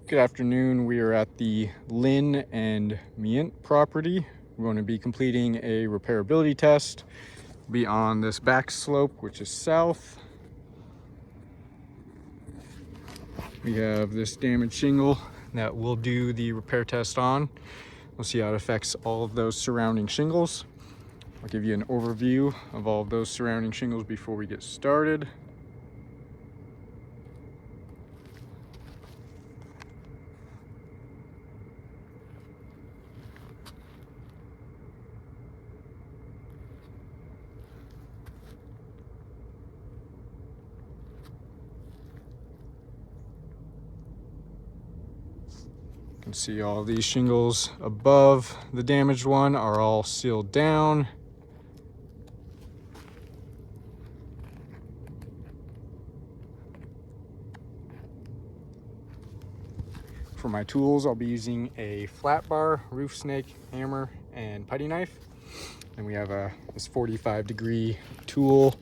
Good afternoon. We are at the Lynn and Mient property. We're going to be completing a repairability test. Be on this back slope, which is south. We have this damaged shingle that we'll do the repair test on. We'll see how it affects all of those surrounding shingles. I'll give you an overview of all of those surrounding shingles before we get started. You can see all these shingles above the damaged one are all sealed down. For my tools, I'll be using a flat bar, roof snake, hammer, and putty knife. And we have this 45-degree tool.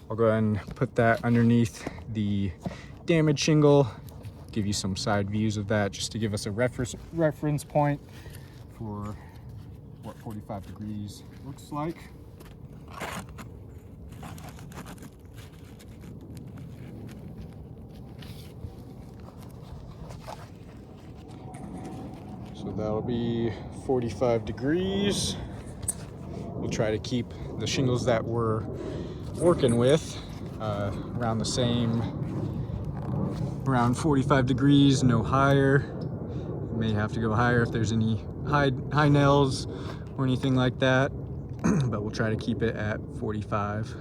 I'll go ahead and put that underneath the damaged shingle, give you some side views of that just to give us a reference point for what 45 degrees looks like. So that'll be 45 degrees. We'll try to keep the shingles that we're working with around the same, around 45 degrees, no higher. You may have to go higher if there's any high nails or anything like that, but we'll try to keep it at 45.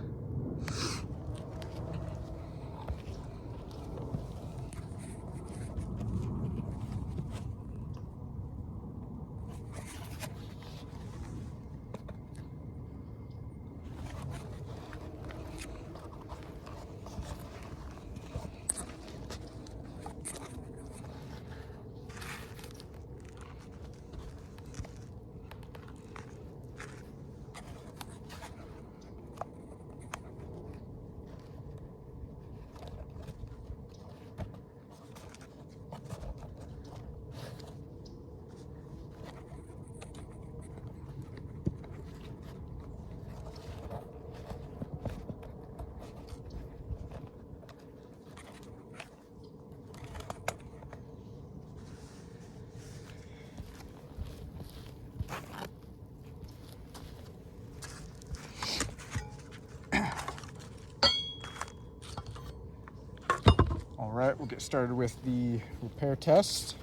All right, we'll get started with the repair test.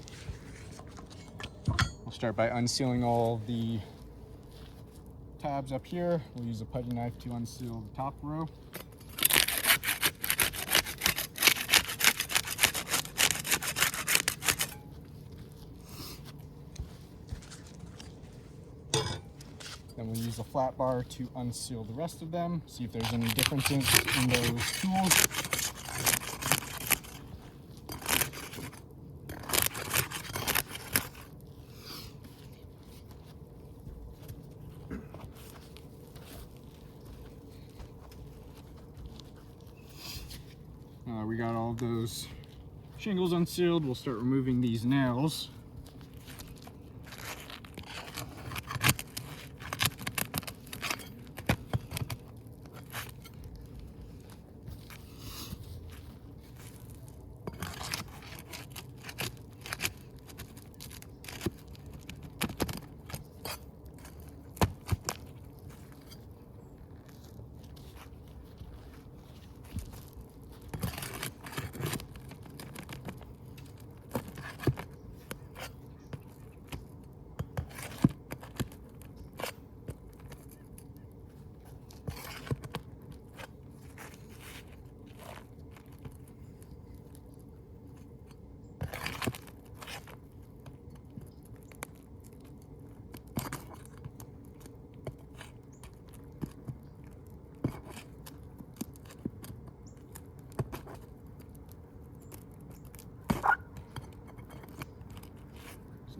We'll start by unsealing all the tabs up here. We'll use a putty knife to unseal the top row. Then we'll use a flat bar to unseal the rest of them, see if there's any differences in those tools. We got all those shingles unsealed. We'll start removing these nails.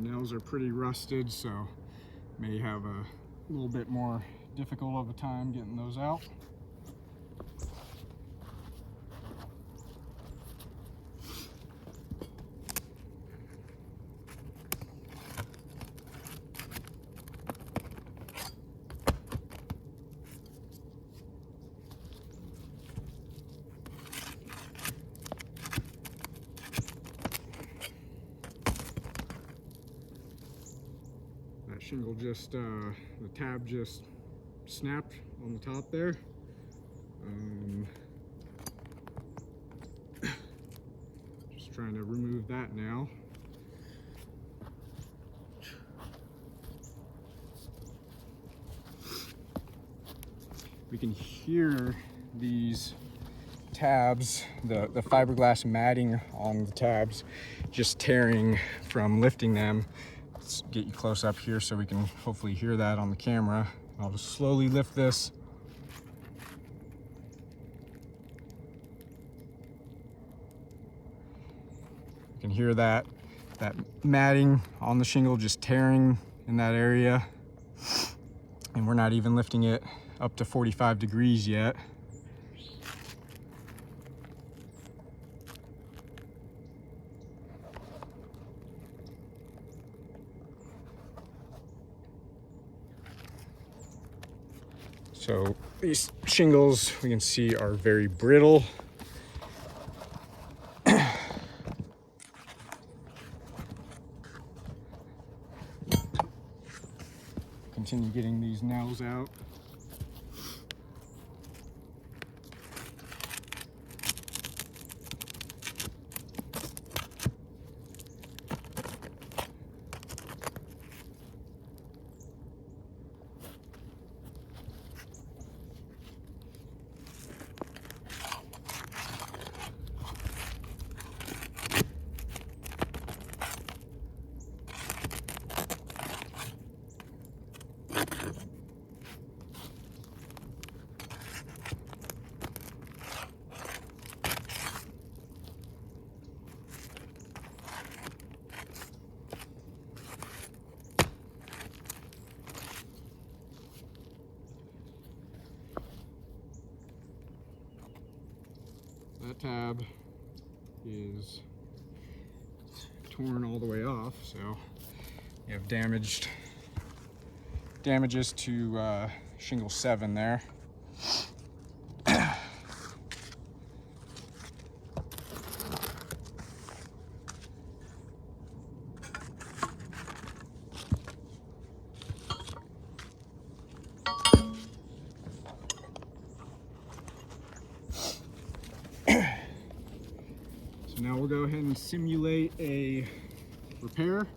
Nails are pretty rusted, so may have a little bit more difficult of a time getting those out. shingle just, the tab just snapped on the top there. Just trying to remove that now. We can hear these tabs, the fiberglass matting on the tabs, just tearing from lifting them. Let's get you close up here so we can hopefully hear that on the camera. I'll just slowly lift this. You can hear that matting on the shingle just tearing in that area. And we're not even lifting it up to 45 degrees yet. So these shingles, we can see, are very brittle. Continue getting these nails out. That tab is torn all the way off, so we have damages to shingle 7 there. Now we'll go ahead and simulate a repair.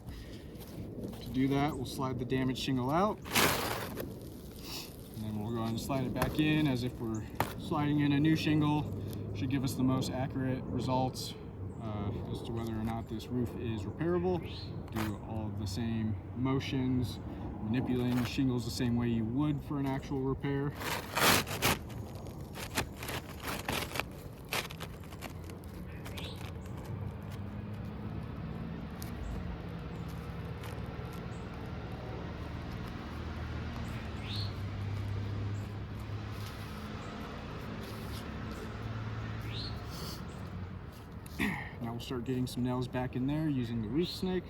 To do that, we'll slide the damaged shingle out, and then we'll go ahead and slide it back in as if we're sliding in a new shingle. Should give us the most accurate results as to whether or not this roof is repairable. Do all of the same motions, manipulating the shingles the same way you would for an actual repair. Now we'll start getting some nails back in there using the roof snake.